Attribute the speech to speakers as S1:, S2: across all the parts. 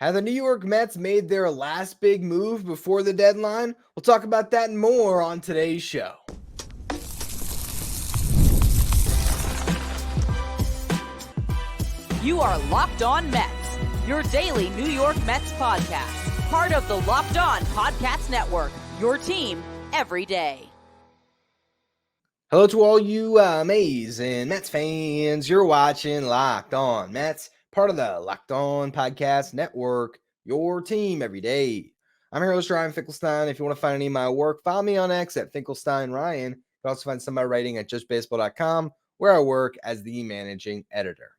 S1: Have the New York Mets made their last big move before the deadline? We'll talk about that and more on today's show.
S2: You are Locked On Mets, your daily New York Mets podcast. Part of the Locked On Podcast Network, your team every day.
S1: Hello to all you amazing Mets fans. You're watching Locked On Mets, part of the Locked On Podcast Network, your team every day. I'm your host, Ryan Finkelstein. If you want to find any of my work, follow me on X at Finkelstein Ryan. You can also find some of my writing at justbaseball.com, where I work as the managing editor.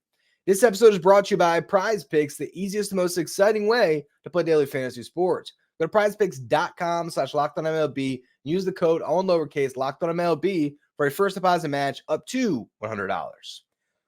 S1: This episode is brought to you by Prize Picks, the easiest and most exciting way to play daily fantasy sports. Go to prizepicks.com/LockedOnMLB and use the code all in lowercase LockedOnMLB for a first deposit match up to $100.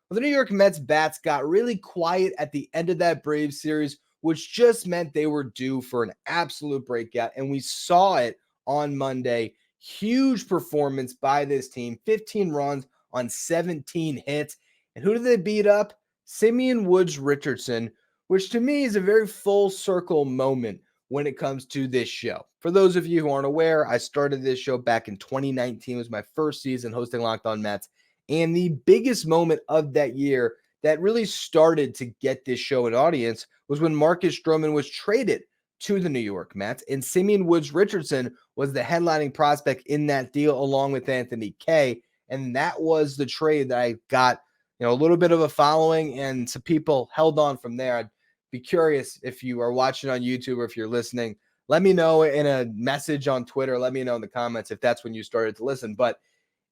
S1: Well, the New York Mets bats got really quiet at the end of that Braves series, which just meant they were due for an absolute breakout, and we saw it on Monday. Huge performance by this team, 15 runs on 17 hits. And who did they beat up? Simeon Woods Richardson, which to me is a very full circle moment when it comes to this show. For those of you who aren't aware, I started this show back in 2019. It was my first season hosting Locked On Mets. And the biggest moment of that year that really started to get this show an audience was when Marcus Stroman was traded to the New York Mets. And Simeon Woods Richardson was the headlining prospect in that deal along with Anthony Kay. And that was the trade that I got, a little bit of a following, and some people held on from there. I'd be curious if you are watching on YouTube or if you're listening. Let me know in a message on Twitter. Let me know in the comments if that's when you started to listen. But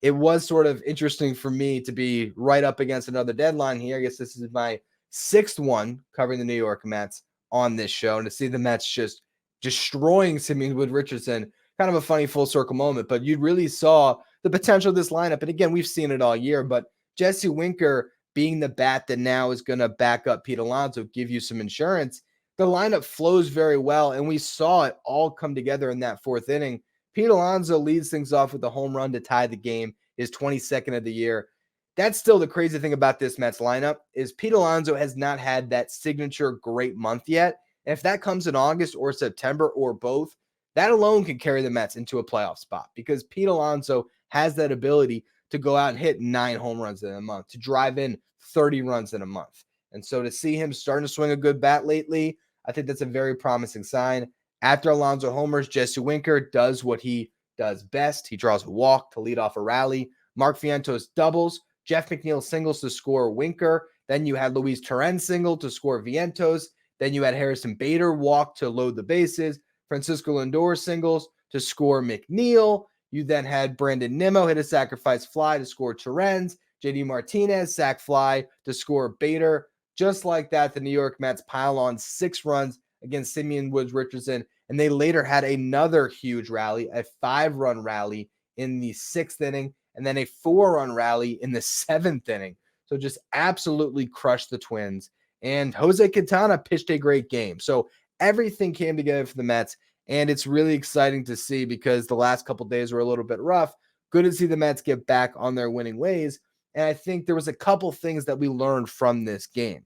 S1: it was sort of interesting for me to be right up against another deadline here. I guess this is my sixth one covering the New York Mets on this show. And to see the Mets just destroying Simeon Wood Richardson, kind of a funny full circle moment. But you really saw the potential of this lineup. And again, we've seen it all year. But Jesse Winker being the bat that now is going to back up Pete Alonso, give you some insurance. The lineup flows very well, and we saw it all come together in that fourth inning. Pete Alonso leads things off with a home run to tie the game, his 22nd of the year. That's still the crazy thing about this Mets lineup is Pete Alonso has not had that signature great month yet. And if that comes in August or September or both, that alone can carry the Mets into a playoff spot because Pete Alonso has that ability to go out and hit 9 home runs in a month, to drive in 30 runs in a month. And so to see him starting to swing a good bat lately, I think that's a very promising sign. After Alonso homers, Jesse Winker does what he does best. He draws a walk to lead off a rally. Mark Vientos doubles. Jeff McNeil singles to score Winker. Then you had Luis Torrens single to score Vientos. Then you had Harrison Bader walk to load the bases. Francisco Lindor singles to score McNeil. You then had Brandon Nimmo hit a sacrifice fly to score Torrens. JD Martinez sac fly to score Bader. Just like that, the New York Mets pile on 6 runs against Simeon Woods Richardson, and they later had another huge rally, a 5-run rally in the 6th inning, and then a 4-run rally in the 7th inning. So just absolutely crushed the Twins. And Jose Quintana pitched a great game. So everything came together for the Mets, and it's really exciting to see because the last couple days were a little bit rough. Good to see the Mets get back on their winning ways. And I think there was a couple things that we learned from this game.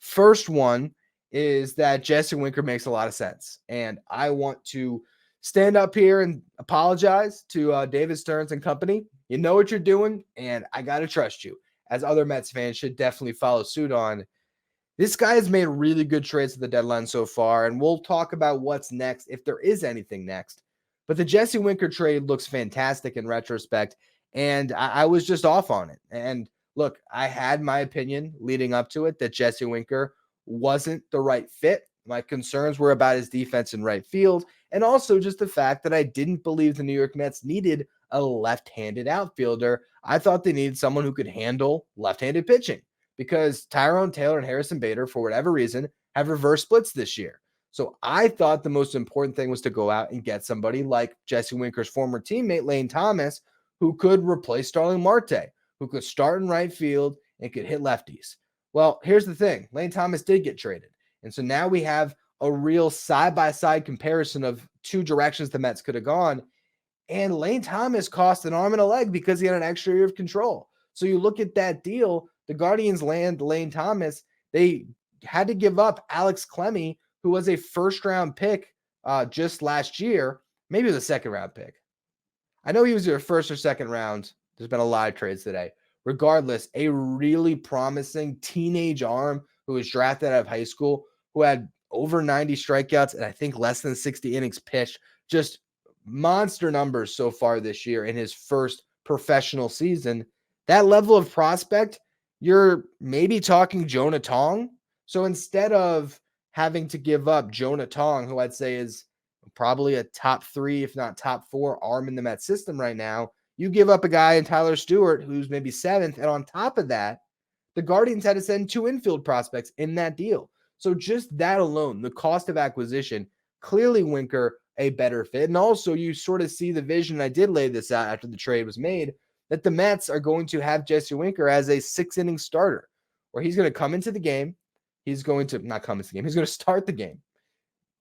S1: First one is that Jesse Winker makes a lot of sense. And I want to stand up here and apologize to David Stearns and company. You know what you're doing, and I got to trust you, as other Mets fans should definitely follow suit on. This guy has made really good trades at the deadline so far, and we'll talk about what's next, if there is anything next. But the Jesse Winker trade looks fantastic in retrospect, and I was just off on it. And look, I had my opinion leading up to it that Jesse Winker wasn't the right fit. My concerns were about his defense in right field, and also just the fact that I didn't believe the New York Mets needed a left-handed outfielder. I thought they needed someone who could handle left-handed pitching, because Tyrone Taylor and Harrison Bader, for whatever reason, have reverse splits this year. So I thought the most important thing was to go out and get somebody like Jesse Winker's former teammate, Lane Thomas, who could replace Starling Marte, who could start in right field and could hit lefties. Well, here's the thing. Lane Thomas did get traded. And so now we have a real side-by-side comparison of 2 directions the Mets could have gone. And Lane Thomas cost an arm and a leg because he had an extra year of control. So you look at that deal, the Guardians land Lane Thomas. They had to give up Alex Clemmie, who was a first-round pick just last year. Maybe it was a second-round pick. I know he was your first or second round. There's been a lot of trades today. Regardless, a really promising teenage arm who was drafted out of high school, who had over 90 strikeouts and I think less than 60 innings pitched. Just monster numbers so far this year in his first professional season. That level of prospect, you're maybe talking Jonah Tong. So instead of having to give up Jonah Tong, who I'd say is probably a top 3, if not top 4 arm in the Mets system right now, you give up a guy in Tyler Stewart who's maybe 7th. And on top of that, the Guardians had to send 2 infield prospects in that deal. So just that alone, the cost of acquisition, clearly Winker a better fit. And also you sort of see the vision. I did lay this out after the trade was made, that the Mets are going to have Jesse Winker as a 6-inning starter, where he's going to come into the game. He's going to not come into the game. He's going to start the game,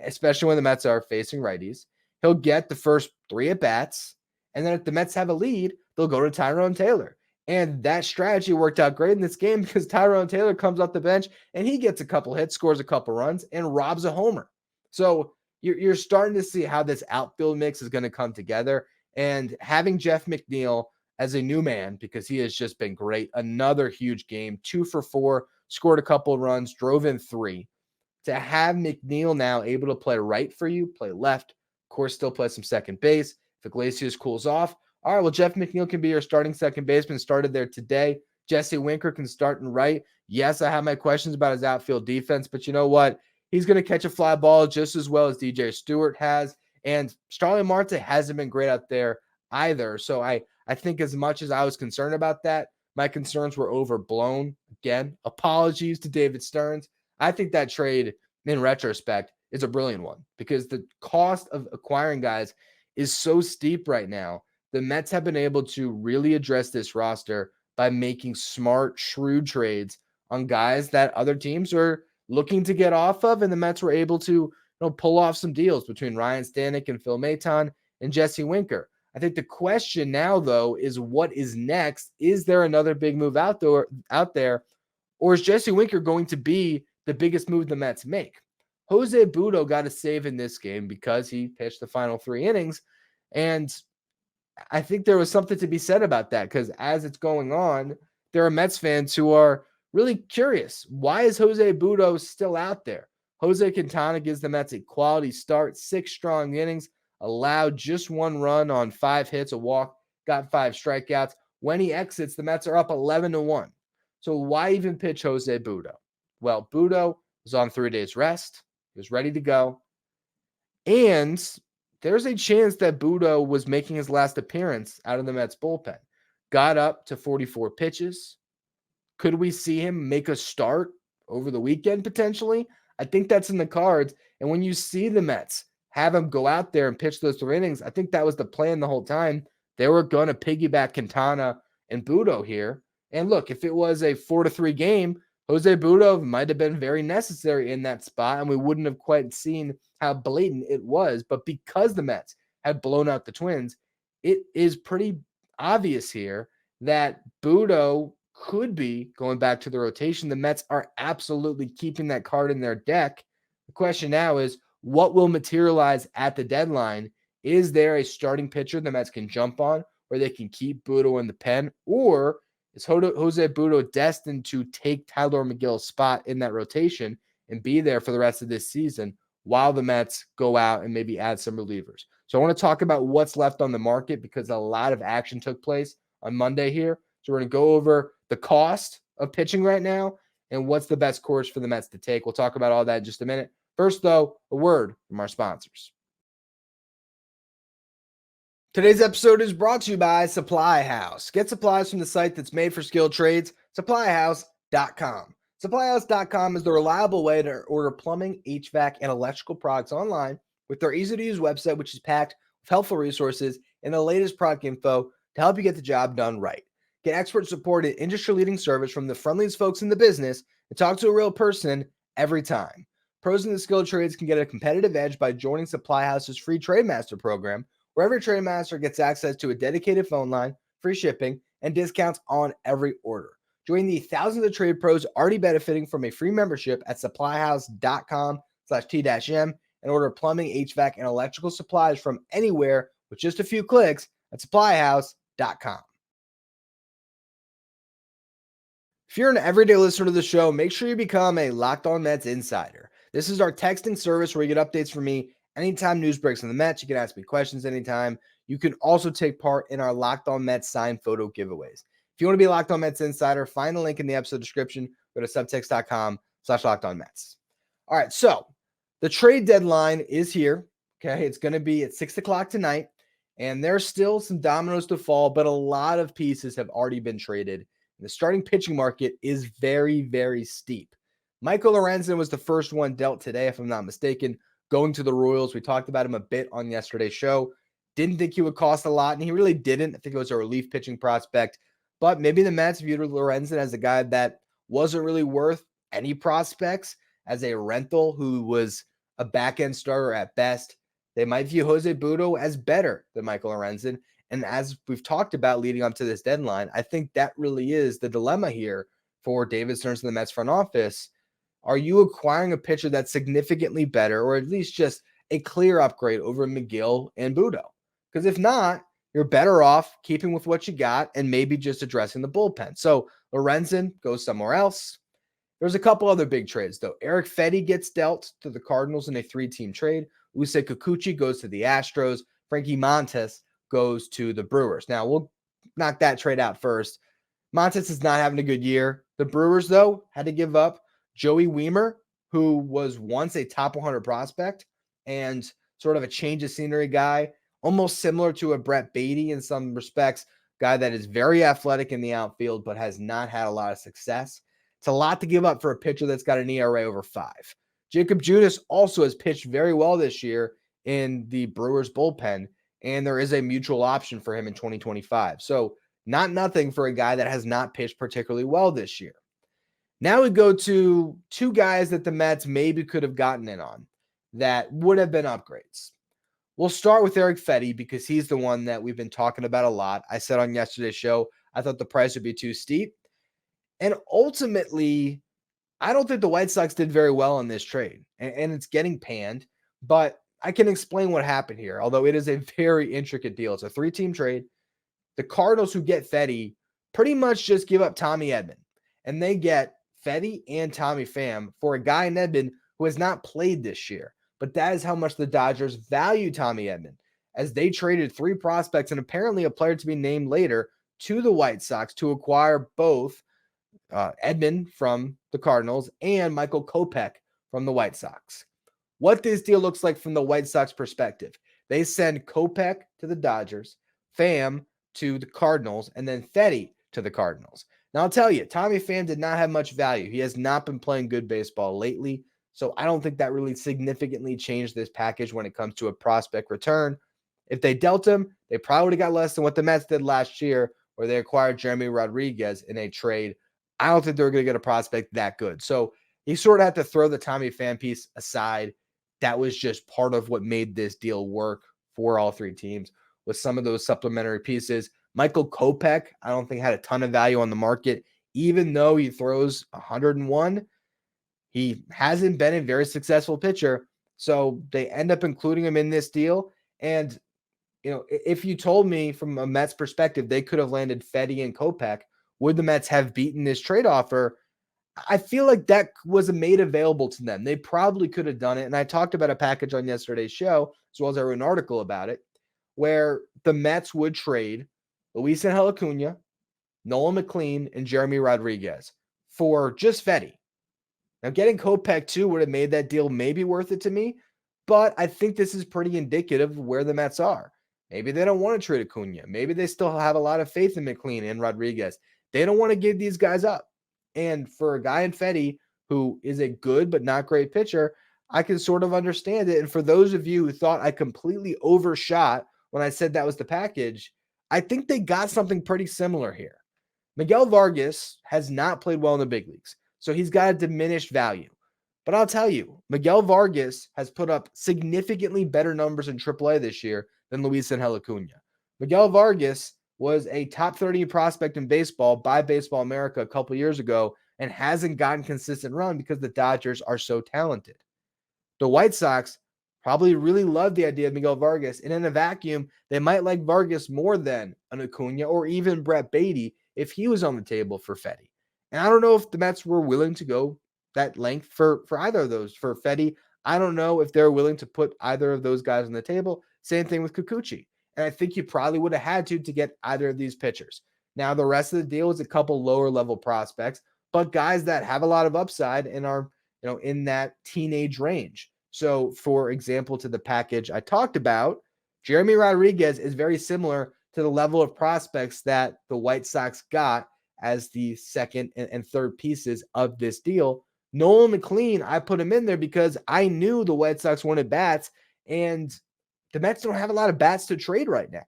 S1: especially when the Mets are facing righties. He'll get the first 3 at-bats, and then if the Mets have a lead, they'll go to Tyrone Taylor. And that strategy worked out great in this game because Tyrone Taylor comes off the bench and he gets a couple hits, scores a couple runs, and robs a homer. So you're starting to see how this outfield mix is going to come together. And having Jeff McNeil as a new man, because he has just been great. Another huge game, 2 for 4, scored a couple of runs, drove in 3. To have McNeil now able to play right for you, play left, of course, still play some second base. If Iglesias cools off, all right, well, Jeff McNeil can be your starting second baseman, started there today. Jesse Winker can start in right. Yes, I have my questions about his outfield defense, but you know what? He's going to catch a fly ball just as well as DJ Stewart has. And Starling Marte hasn't been great out there either. So I think as much as I was concerned about that, my concerns were overblown. Again, apologies to David Stearns. I think that trade, in retrospect, is a brilliant one because the cost of acquiring guys is so steep right now. The Mets have been able to really address this roster by making smart, shrewd trades on guys that other teams are looking to get off of, and the Mets were able to pull off some deals between Ryan Stanek and Phil Maton and Jesse Winker. I think the question now, though, is what is next? Is there another big move out there, or is Jesse Winker going to be the biggest move the Mets make? Jose Budo got a save in this game because he pitched the final 3 innings, and I think there was something to be said about that because as it's going on, there are Mets fans who are really curious. Why is Jose Budo still out there? Jose Quintana gives the Mets a quality start, 6 strong innings, allowed just 1 run on 5 hits, a walk, got 5 strikeouts. When he exits, the Mets are up 11-1. So why even pitch Jose Budo? Well, Budo was on 3 days rest. He was ready to go. And there's a chance that Budo was making his last appearance out of the Mets bullpen. Got up to 44 pitches. Could we see him make a start over the weekend potentially? I think that's in the cards. And when you see the Mets have him go out there and pitch those 3 innings, I think that was the plan the whole time. They were going to piggyback Quintana and Budo here. And look, if it was a 4-3 game, Jose Budo might have been very necessary in that spot, and we wouldn't have quite seen how blatant it was. But because the Mets had blown out the Twins, it is pretty obvious here that Budo could be going back to the rotation. The Mets are absolutely keeping that card in their deck. The question now is, what will materialize at the deadline? Is there a starting pitcher the Mets can jump on where they can keep Budo in the pen? Or is Jose Budo destined to take Tyler McGill's spot in that rotation and be there for the rest of this season while the Mets go out and maybe add some relievers? So I want to talk about what's left on the market because a lot of action took place on Monday here. So we're going to go over the cost of pitching right now and what's the best course for the Mets to take. We'll talk about all that in just a minute. First, though, a word from our sponsors. Today's episode is brought to you by Supply House. Get supplies from the site that's made for skilled trades, supplyhouse.com. Supplyhouse.com is the reliable way to order plumbing, HVAC, and electrical products online with their easy-to-use website, which is packed with helpful resources and the latest product info to help you get the job done right. Get expert support and industry-leading service from the friendliest folks in the business and talk to a real person every time. Pros in the skilled trades can get a competitive edge by joining Supply House's free Trade Master program, where every Trade Master gets access to a dedicated phone line, free shipping, and discounts on every order. Join the thousands of trade pros already benefiting from a free membership at supplyhouse.com supplyhouse.com/T-M and order plumbing, HVAC, and electrical supplies from anywhere with just a few clicks at supplyhouse.com. If you're an everyday listener to the show, make sure you become a Locked On Mets insider. This is our texting service where you get updates from me anytime news breaks on the Mets. You can ask me questions anytime. You can also take part in our Locked On Mets signed photo giveaways. If you want to be a Locked On Mets insider, find the link in the episode description. Go to subtext.com/LockedOnMets. All right, so the trade deadline is here. Okay, it's going to be at 6 o'clock tonight, and there's still some dominoes to fall, but a lot of pieces have already been traded. The starting pitching market is very, very steep. Michael Lorenzen was the first one dealt today, if I'm not mistaken, going to the Royals. We talked about him a bit on yesterday's show. Didn't think he would cost a lot, and he really didn't. I think it was a relief pitching prospect. But maybe the Mets viewed Lorenzen as a guy that wasn't really worth any prospects, as a rental who was a back-end starter at best. They might view Jose Budo as better than Michael Lorenzen. And as we've talked about leading up to this deadline, I think that really is the dilemma here for David Stearns and the Mets front office. Are you acquiring a pitcher that's significantly better, or at least just a clear upgrade over McGill and Budo? Because if not, you're better off keeping with what you got and maybe just addressing the bullpen. So Lorenzen goes somewhere else. There's a couple other big trades, though. Eric Fetty gets dealt to the Cardinals in a 3-team trade. Usei Kikuchi goes to the Astros. Frankie Montes goes to the Brewers. Now, we'll knock that trade out first. Montes is not having a good year. The Brewers, though, had to give up Joey Wiemer, who was once a top 100 prospect and sort of a change of scenery guy, almost similar to a Brett Beatty in some respects, guy that is very athletic in the outfield but has not had a lot of success. It's a lot to give up for a pitcher that's got an ERA over 5. Jacob Junis also has pitched very well this year in the Brewers bullpen, and there is a mutual option for him in 2025. So not nothing for a guy that has not pitched particularly well this year. Now we go to two guys that the Mets maybe could have gotten in on that would have been upgrades. We'll start with Eric Fetty because he's the one that we've been talking about a lot. I said on yesterday's show, I thought the price would be too steep. And ultimately, I don't think the White Sox did very well in this trade, and it's getting panned, but I can explain what happened here, although it is a very intricate deal. It's a 3-team trade. The Cardinals, who get Fetty, pretty much just give up Tommy Edman, and they get Fetty and Tommy Pham for a guy in Edman who has not played this year. But that is how much the Dodgers value Tommy Edman, as they traded 3 prospects and apparently a player to be named later to the White Sox to acquire both Edman from the Cardinals and Michael Kopech from the White Sox. What this deal looks like from the White Sox perspective: they send Kopech to the Dodgers, Pham to the Cardinals, and then Fetty to the Cardinals. Now, I'll tell you, Tommy Pham did not have much value. He has not been playing good baseball lately, so I don't think that really significantly changed this package when it comes to a prospect return. If they dealt him, they probably would have got less than what the Mets did last year, where they acquired Jeremy Rodriguez in a trade. I don't think they're going to get a prospect that good. So he sort of had to throw the Tommy Pham piece aside. That was just part of what made this deal work for all 3 teams, with some of those supplementary pieces. Michael Kopech, I don't think had a ton of value on the market, even though he throws 101. He hasn't been a very successful pitcher, so they end up including him in this deal. And, you know, if you told me from a Mets perspective they could have landed Fetty and Kopech, would the Mets have beaten this trade offer? I feel like that was made available to them. They probably could have done it. And I talked about a package on yesterday's show, as well as I wrote an article about it, where the Mets would trade Luis Angel Acuna, Nolan McLean, and Jeremy Rodriguez for just Fetty. Now, getting Kopech too would have made that deal maybe worth it to me, but I think this is pretty indicative of where the Mets are. Maybe they don't want to trade Acuna. Maybe they still have a lot of faith in McLean and Rodriguez. They don't want to give these guys up. And for a guy in Fetty who is a good but not great pitcher, I can sort of understand it. And for those of you who thought I completely overshot when I said that was the package, I think they got something pretty similar here. Miguel Vargas has not played well in the big leagues, so he's got a diminished value. But I'll tell you, Miguel Vargas has put up significantly better numbers in AAA this year than Luis Angel Acuna. Miguel Vargas was a top 30 prospect in baseball by Baseball America a couple years ago and hasn't gotten consistent run because the Dodgers are so talented. The White Sox probably really love the idea of Miguel Vargas, and in a vacuum, they might like Vargas more than an Acuna or even Brett Beatty if he was on the table for Fetty. And I don't know if the Mets were willing to go that length for either of those. For Fetty, I don't know if they're willing to put either of those guys on the table. Same thing with Kikuchi. And I think you probably would have had to get either of these pitchers. Now, the rest of the deal is a couple lower level prospects, but guys that have a lot of upside and are, in that teenage range. So, for example, to the package I talked about, Jeremy Rodriguez is very similar to the level of prospects that the White Sox got as the second and third pieces of this deal. Nolan McLean, I put him in there because I knew the White Sox wanted bats, and the Mets don't have a lot of bats to trade right now.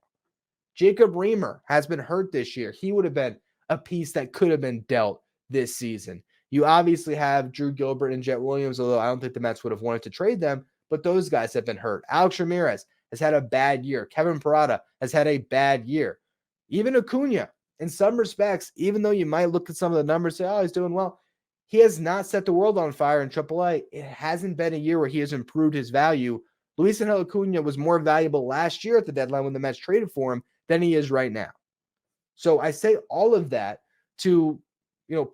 S1: Jacob Reamer has been hurt this year. He would have been a piece that could have been dealt this season. You obviously have Drew Gilbert and Jet Williams, although I don't think the Mets would have wanted to trade them, but those guys have been hurt. Alex Ramirez has had a bad year. Kevin Parada has had a bad year. Even Acuna, in some respects, even though you might look at some of the numbers and say, oh, he's doing well, he has not set the world on fire in AAA. It hasn't been a year where he has improved his value. Luis Angel Acuna was more valuable last year at the deadline when the Mets traded for him than he is right now. So I say all of that to,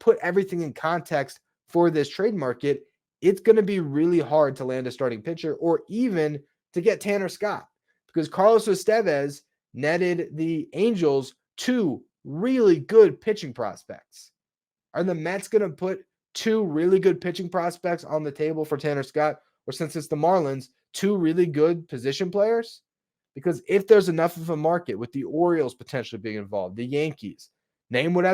S1: put everything in context for this trade market. It's going to be really hard to land a starting pitcher or even to get Tanner Scott, because Carlos Estevez netted the Angels 2 really good pitching prospects. Are the Mets going to put 2 really good pitching prospects on the table for Tanner Scott, or since it's the Marlins, 2 really good position players? Because if there's enough of a market with the Orioles potentially being involved, the Yankees, name what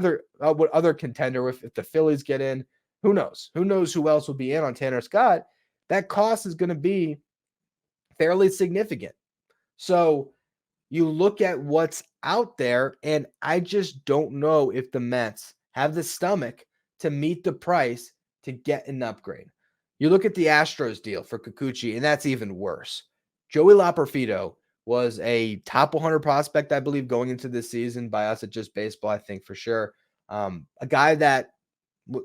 S1: other contender, if the Phillies get in, who knows? Who knows who else will be in on Tanner Scott? That cost is going to be fairly significant. So you look at what's out there, and I just don't know if the Mets have the stomach to meet the price to get an upgrade. You look at the Astros deal for Kikuchi, and that's even worse. Joey Loperfido was a top 100 prospect, I believe, going into this season by us at Just Baseball, I think for sure. A guy that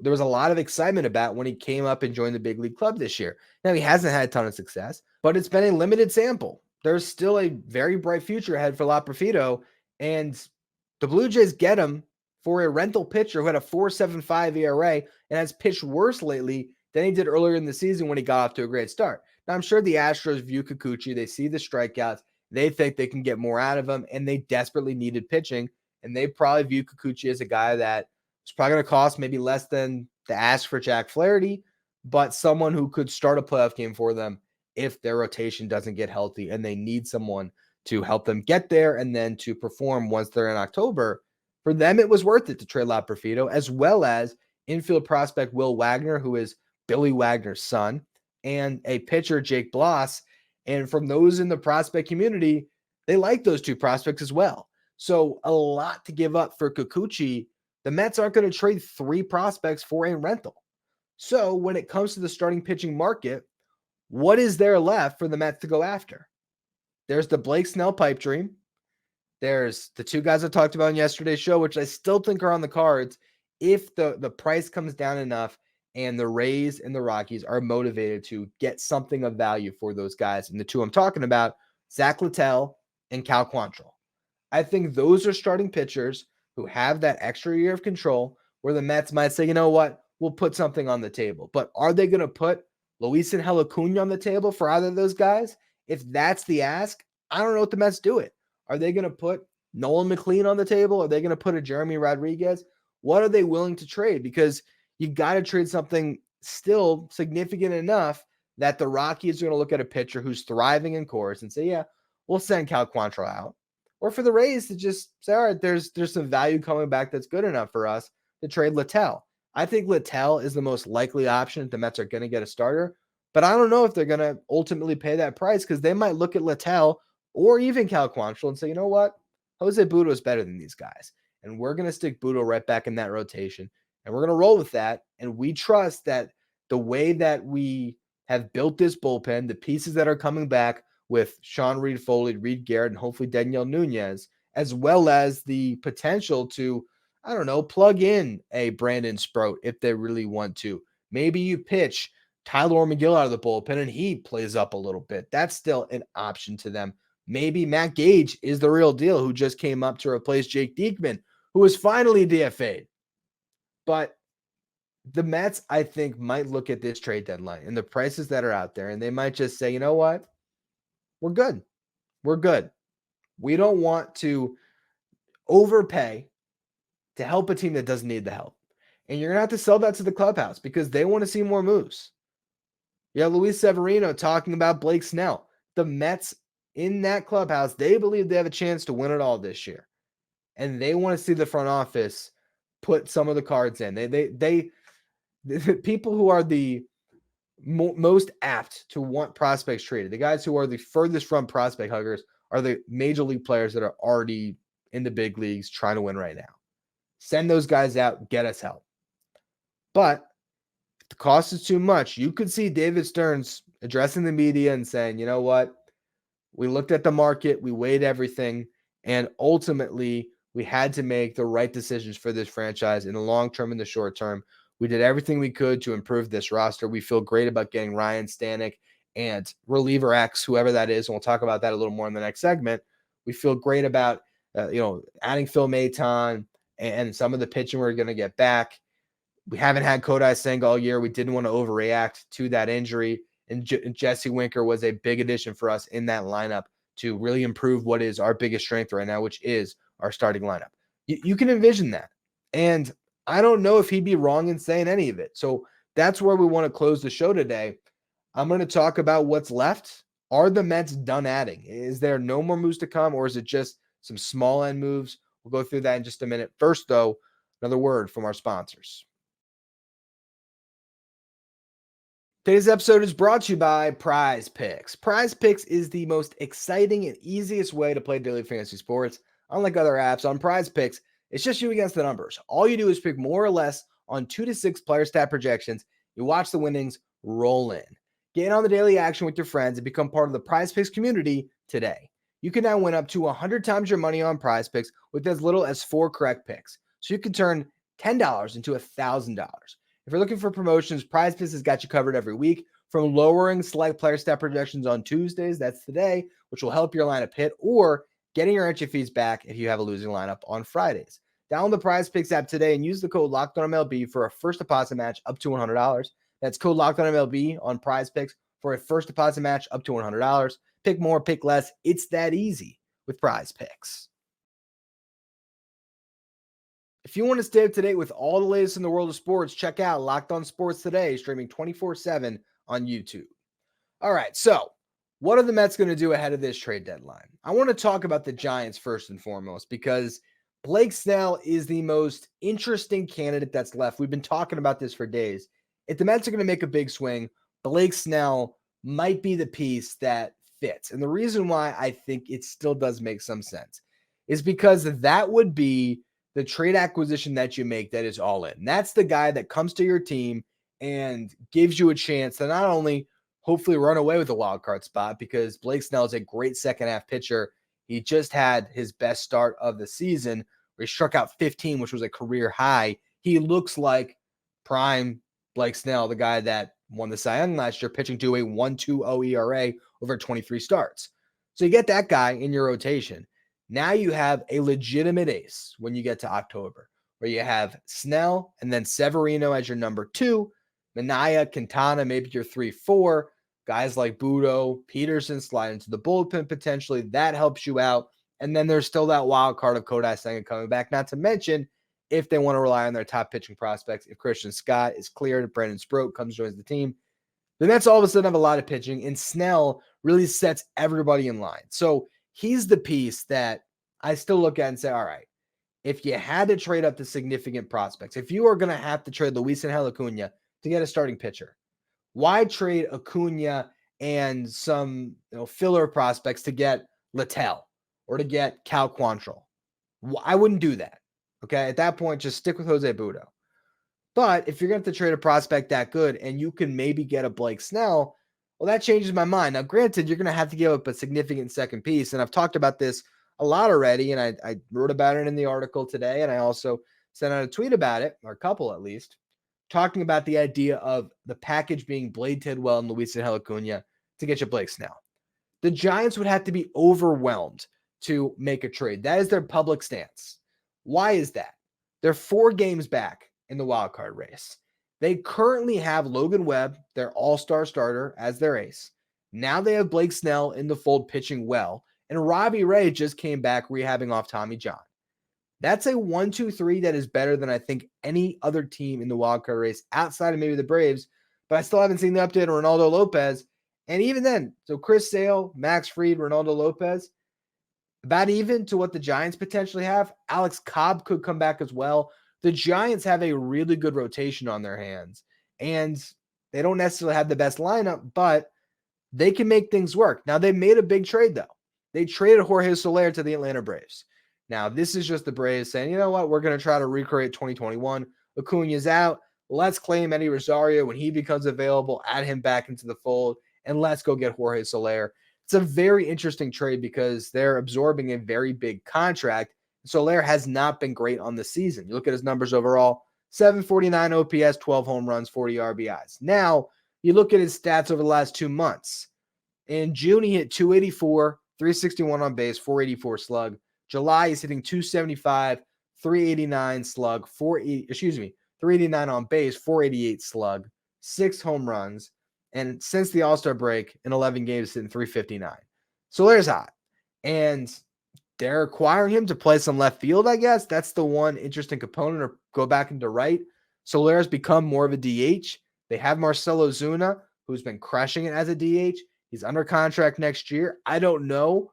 S1: there was a lot of excitement about when he came up and joined the big league club this year. Now, he hasn't had a ton of success, but it's been a limited sample. There's still a very bright future ahead for Loperfido, and the Blue Jays get him for a rental pitcher who had a 4.75 ERA and has pitched worse lately than he did earlier in the season when he got off to a great start. Now, I'm sure the Astros view Kikuchi. They see the strikeouts. They think they can get more out of him, and they desperately needed pitching, and they probably view Kikuchi as a guy that is probably going to cost maybe less than the ask for Jack Flaherty, but someone who could start a playoff game for them if their rotation doesn't get healthy and they need someone to help them get there and then to perform once they're in October. For them, it was worth it to trade Loperfido, as well as infield prospect Will Wagner, who is Billy Wagner's son, and a pitcher, Jake Bloss. And from those in the prospect community, they like those 2 prospects as well. So a lot to give up for Kikuchi. The Mets aren't going to trade 3 prospects for a rental. So when it comes to the starting pitching market, what is there left for the Mets to go after? There's the Blake Snell pipe dream. There's the 2 guys I talked about on yesterday's show, which I still think are on the cards if the price comes down enough and the Rays and the Rockies are motivated to get something of value for those guys. And the 2 I'm talking about, Zach Littell and Cal Quantrill. I think those are starting pitchers who have that extra year of control where the Mets might say, you know what, we'll put something on the table. But are they going to put Luis Angel Acuna on the table for either of those guys? If that's the ask, I don't know what the Mets do it. Are they going to put Nolan McLean on the table? Are they going to put a Jeremy Rodriguez? What are they willing to trade? Because you got to trade something still significant enough that the Rockies are going to look at a pitcher who's thriving in Coors and say, yeah, we'll send Cal Quantrill out. Or for the Rays to just say, all right, there's some value coming back that's good enough for us to trade Littell. I think Littell is the most likely option if the Mets are going to get a starter, but I don't know if they're going to ultimately pay that price because they might look at Littell or even Cal Quantrill and say, you know what, Jose Budo is better than these guys. And we're going to stick Budo right back in that rotation. And we're going to roll with that. And we trust that the way that we have built this bullpen, the pieces that are coming back with Sean Reed-Foley, Reed Garrett, and hopefully Daniel Nunez, as well as the potential to, plug in a Brandon Sproat if they really want to. Maybe you pitch Tyler McGill out of the bullpen and he plays up a little bit. That's still an option to them. Maybe Matt Gage is the real deal, who just came up to replace Jake Diekman, who was finally DFA'd. But the Mets, I think, might look at this trade deadline and the prices that are out there, and they might just say, you know what? We're good. We're good. We don't want to overpay to help a team that doesn't need the help. And you're going to have to sell that to the clubhouse because they want to see more moves. Yeah, Luis Severino talking about Blake Snell. The Mets in that clubhouse, they believe they have a chance to win it all this year. And they want to see the front office put some of the cards in. The people who are the most apt to want prospects traded, the guys who are the furthest from prospect huggers, are the major league players that are already in the big leagues trying to win right now. Send those guys out, get us help. But if the cost is too much, you could see David Stearns addressing the media and saying, you know what? We looked at the market, we weighed everything, and ultimately we had to make the right decisions for this franchise in the long term and the short term. We did everything we could to improve this roster. We feel great about getting Ryan Stanek and reliever X, whoever that is, and we'll talk about that a little more in the next segment. We feel great about adding Phil Maton and some of the pitching we're going to get back. We haven't had Kodai Senga all year. We didn't want to overreact to that injury. And Jesse Winker was a big addition for us in that lineup to really improve what is our biggest strength right now, which is our starting lineup. You can envision that. And I don't know if he'd be wrong in saying any of it. So that's where we want to close the show today. I'm going to talk about what's left. Are the Mets done adding? Is there no more moves to come, or is it just some small end moves? We'll go through that in just a minute. First, though, another word from our sponsors. Today's episode is brought to you by Prize Picks. Prize Picks is the most exciting and easiest way to play daily fantasy sports. Unlike other apps, on Prize Picks, it's just you against the numbers. All you do is pick more or less on 2 to 6 player stat projections. You watch the winnings roll in. Get on the daily action with your friends and become part of the Prize Picks community today. You can now win up to 100 times your money on Prize Picks with as little as 4 correct picks. So you can turn $10 into $1,000. If you're looking for promotions, Prize Picks has got you covered every week, from lowering select player stat projections on Tuesdays, that's today, which will help your lineup hit, or getting your entry fees back if you have a losing lineup on Fridays. Download the Prize Picks app today and use the code LOCKEDONMLB for a first deposit match up to $100. That's code LOCKEDONMLB on Prize Picks for a first deposit match up to $100. Pick more, pick less. It's that easy with Prize Picks. If you want to stay up to date with all the latest in the world of sports, check out Locked On Sports Today, streaming 24/7 on YouTube. All right, so what are the Mets going to do ahead of this trade deadline? I want to talk about the Giants first and foremost, because Blake Snell is the most interesting candidate that's left. We've been talking about this for days. If the Mets are going to make a big swing, Blake Snell might be the piece that fits. And the reason why I think it still does make some sense is because that would be the trade acquisition that you make that is all in. That's the guy that comes to your team and gives you a chance to not only hopefully run away with a wild card spot, because Blake Snell is a great second half pitcher. He just had his best start of the season where he struck out 15, which was a career high. He looks like prime Blake Snell, the guy that won the Cy Young last year, pitching to a 1.20 ERA over 23 starts. So you get that guy in your rotation. Now you have a legitimate ace when you get to October, where you have Snell and then Severino as your number 2, Minaya, Quintana, maybe your 3-4, guys like Budo, Peterson slide into the bullpen potentially. That helps you out. And then there's still that wild card of Kodai Senga coming back, not to mention if they want to rely on their top pitching prospects. If Christian Scott is cleared, Brandon Sproat joins the team, the Mets all of a sudden have a lot of pitching, and Snell really sets everybody in line. So he's the piece that I still look at and say, all right, if you had to trade up to significant prospects, if you are going to have to trade Luis Angel Acuna to get a starting pitcher, why trade Acuna and some filler prospects to get Littell or to get Cal Quantrill? I wouldn't do that. Okay, at that point, just stick with Jose Budo. But if you're going to have to trade a prospect that good and you can maybe get a Blake Snell, well, that changes my mind. Now, granted, you're going to have to give up a significant second piece, and I've talked about this a lot already, and I wrote about it in the article today, and I also sent out a tweet about it, or a couple at least. talking about the idea of the package being Blade Tidwell and Luis Angel Acuna to get you Blake Snell. The Giants would have to be overwhelmed to make a trade. That is their public stance. Why is that? They're 4 games back in the wild card race. They currently have Logan Webb, their all-star starter, as their ace. Now they have Blake Snell in the fold pitching well, and Robbie Ray just came back rehabbing off Tommy John. That's a 1-2-3 that is better than I think any other team in the wildcard race outside of maybe the Braves, but I still haven't seen the update on Ronaldo Lopez. And even then, so Chris Sale, Max Fried, Ronaldo Lopez, about even to what the Giants potentially have. Alex Cobb could come back as well. The Giants have a really good rotation on their hands, and they don't necessarily have the best lineup, but they can make things work. Now, they made a big trade, though. They traded Jorge Soler to the Atlanta Braves. Now, this is just the Braves saying, you know what, we're going to try to recreate 2021. Acuna's out. Let's claim Eddie Rosario when he becomes available, add him back into the fold, and let's go get Jorge Soler. It's a very interesting trade because they're absorbing a very big contract. Soler has not been great on the season. You look at his numbers overall, 749 OPS, 12 home runs, 40 RBIs. Now, you look at his stats over the last 2 months. In June, he hit 284, 361 on base, 484 slug. July, he's hitting 275, 389 slug, 389 on base, 488 slug, 6 home runs. And since the All-Star break, in 11 games, hitting 359. Soler's hot. And they're requiring him to play some left field, I guess. That's the one interesting component, or go back into right. Soler has become more of a DH. They have Marcell Ozuna, who's been crushing it as a DH. He's under contract next year. I don't know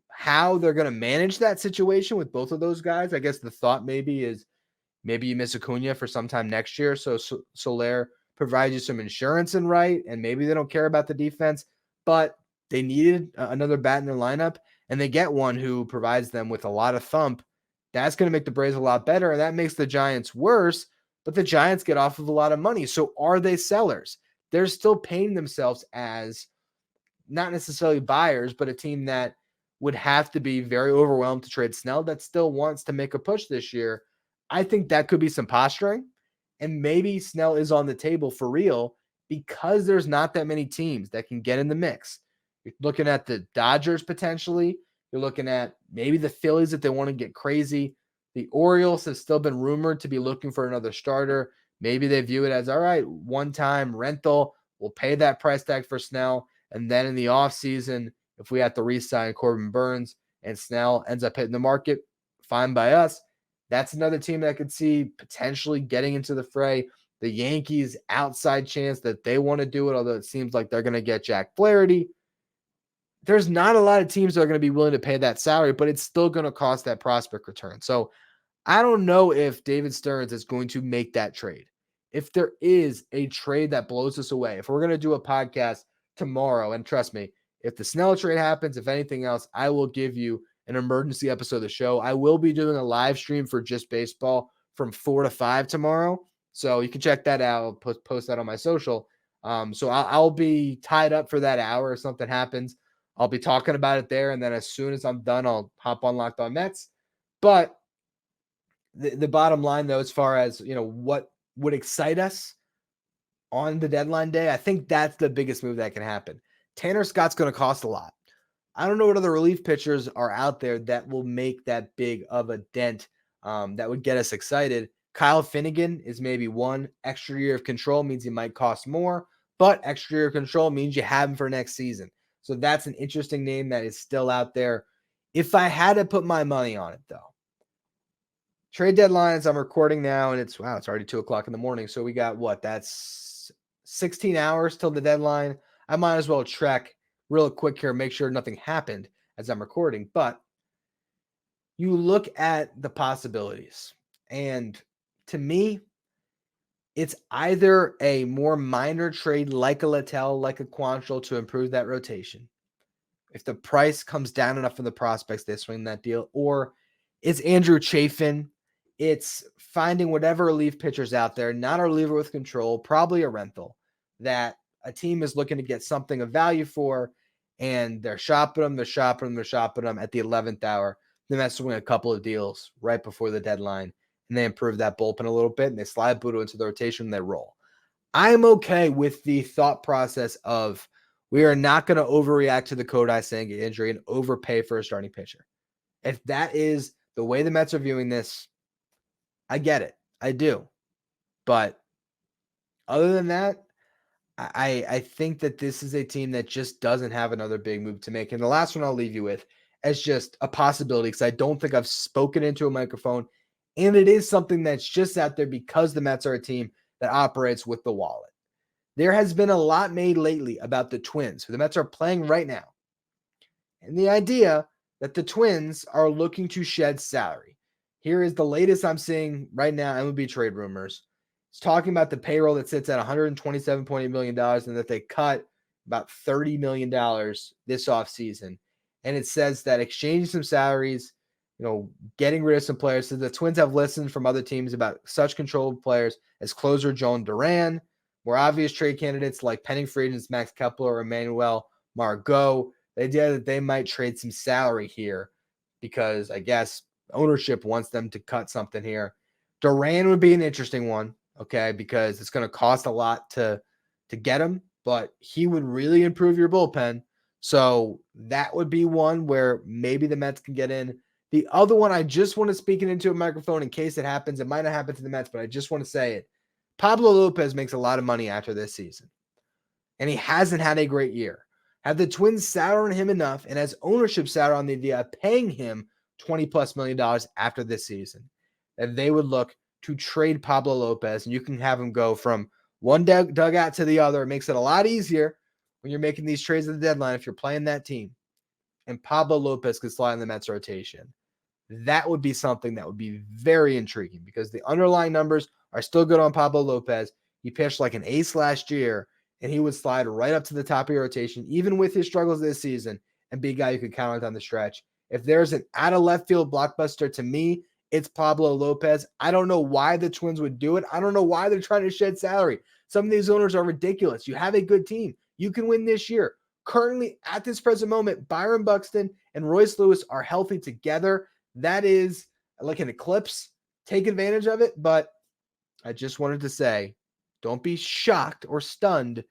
S1: how they're going to manage that situation with both of those guys. I guess the thought maybe is maybe you miss Acuna for sometime next year. So Soler provides you some insurance in right, and maybe they don't care about the defense, but they needed another bat in their lineup, and they get one who provides them with a lot of thump. That's going to make the Braves a lot better, and that makes the Giants worse, but the Giants get off of a lot of money. So are they sellers? They're still paying themselves as not necessarily buyers, but a team that would have to be very overwhelmed to trade Snell that still wants to make a push this year. I think that could be some posturing, and maybe Snell is on the table for real because there's not that many teams that can get in the mix. You're looking at the Dodgers potentially. You're looking at maybe the Phillies if they want to get crazy. The Orioles have still been rumored to be looking for another starter. Maybe they view it as, all right, one-time rental. We'll pay that price tag for Snell. And then in the offseason, if we have to re-sign Corbin Burns and Snell ends up hitting the market, fine by us. That's another team that I could see potentially getting into the fray. The Yankees, outside chance that they want to do it, although it seems like they're going to get Jack Flaherty. There's not a lot of teams that are going to be willing to pay that salary, but it's still going to cost that prospect return. So I don't know if David Stearns is going to make that trade. If there is a trade that blows us away, if we're going to do a podcast tomorrow, and trust me, if the Snell trade happens, if anything else, I will give you an emergency episode of the show. I will be doing a live stream for Just Baseball from 4 to 5 tomorrow. So you can check that out. I'll post that on my social. So I'll be tied up for that hour if something happens. I'll be talking about it there. And then as soon as I'm done, I'll hop on Locked On Mets. But the bottom line, though, as far as, what would excite us on the deadline day, I think that's the biggest move that can happen. Tanner Scott's going to cost a lot. I don't know what other relief pitchers are out there that will make that big of a dent that would get us excited. Kyle Finnegan is maybe one. Extra year of control means he might cost more, but extra year of control means you have him for next season. So that's an interesting name that is still out there. If I had to put my money on it, though, trade deadlines, I'm recording now, and it's already 2 o'clock in the morning. So we got that's 16 hours till the deadline. I might as well check real quick here, make sure nothing happened as I'm recording. But you look at the possibilities, and to me, it's either a more minor trade like a Littell, like a Quantrill to improve that rotation. If the price comes down enough for the prospects, they swing that deal. Or it's Andrew Chafin. It's finding whatever relief pitchers out there, not a reliever with control, probably a rental, that a team is looking to get something of value for, and they're shopping them at the 11th hour. Then that's swing a couple of deals right before the deadline, and they improve that bullpen a little bit, and they slide Budo into the rotation, and they roll. I'm okay with the thought process of we are not going to overreact to the Kodai Senga injury and overpay for a starting pitcher. If that is the way the Mets are viewing this, I get it. I do. But other than that, I think that this is a team that just doesn't have another big move to make. And the last one I'll leave you with as just a possibility, because I don't think I've spoken into a microphone. And it is something that's just out there because the Mets are a team that operates with the wallet. There has been a lot made lately about the Twins, who the Mets are playing right now. And the idea that the Twins are looking to shed salary. Here is the latest I'm seeing right now, MLB trade rumors. It's talking about the payroll that sits at $127.8 million and that they cut about $30 million this offseason. And it says that exchanging some salaries, getting rid of some players. So the Twins have listened from other teams about such controlled players as closer Joan Duran, more obvious trade candidates like pending free agents Max Kepler or Emmanuel Margot. The idea that they might trade some salary here because I guess ownership wants them to cut something here. Duran would be an interesting one, okay, because it's going to cost a lot to get him, but he would really improve your bullpen. So that would be one where maybe the Mets can get in. The other one, I just want to speak it into a microphone in case it happens. It might not happen to the Mets, but I just want to say it. Pablo Lopez makes a lot of money after this season, and he hasn't had a great year. Have the Twins sat on him enough, and has ownership sat on the idea of paying him $20+ million after this season, that they would look to trade Pablo Lopez, and you can have him go from one dugout to the other. It makes it a lot easier when you're making these trades at the deadline if you're playing that team. And Pablo Lopez could slide in the Mets rotation. That would be something that would be very intriguing because the underlying numbers are still good on Pablo Lopez. He pitched like an ace last year, and he would slide right up to the top of your rotation, even with his struggles this season, and be a guy you could count on down the stretch. If there's an out-of-left field blockbuster, to me, it's Pablo Lopez. I don't know why the Twins would do it. I don't know why they're trying to shed salary. Some of these owners are ridiculous. You have a good team. You can win this year. Currently, at this present moment, Byron Buxton and Royce Lewis are healthy together. That is like an eclipse. Take advantage of it. But I just wanted to say, don't be shocked or stunned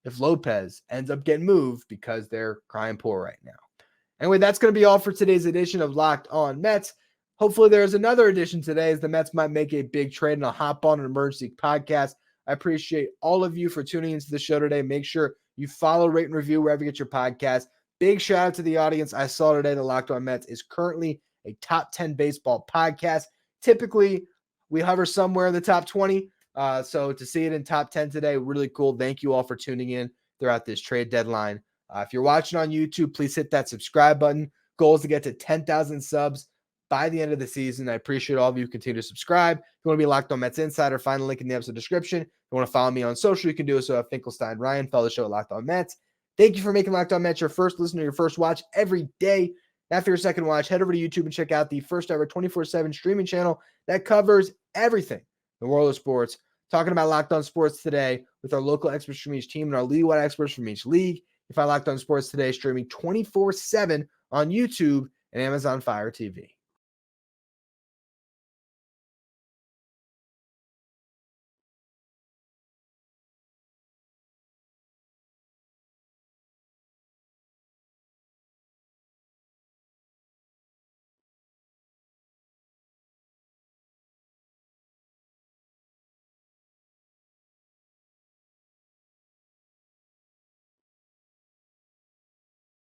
S1: if Lopez ends up getting moved because they're crying poor right now. Anyway, that's going to be all for today's edition of Locked On Mets. Hopefully there's another edition today as the Mets might make a big trade and I'll hop on an emergency podcast. I appreciate all of you for tuning into the show today. Make sure you follow, rate, and review wherever you get your podcast. Big shout out to the audience. I saw today the Locked On Mets is currently a top 10 baseball podcast. Typically, we hover somewhere in the top 20. So to see it in top 10 today, really cool. Thank you all for tuning in throughout this trade deadline. If you're watching on YouTube, please hit that subscribe button. Goal is to get to 10,000 subs by the end of the season. I appreciate all of you who continue to subscribe. If you want to be Locked On Mets Insider, find the link in the episode description. If you want to follow me on social, you can do so at Finkelstein Ryan. Follow the show at Locked On Mets. Thank you for making Locked On Mets your first listen or your first watch every day. After your second watch, head over to YouTube and check out the first ever 24/7 streaming channel that covers everything in the world of sports. Talking about Locked On Sports today with our local experts from each team and our league-wide experts from each league. You find Locked On Sports today streaming 24/7 on YouTube and Amazon Fire TV.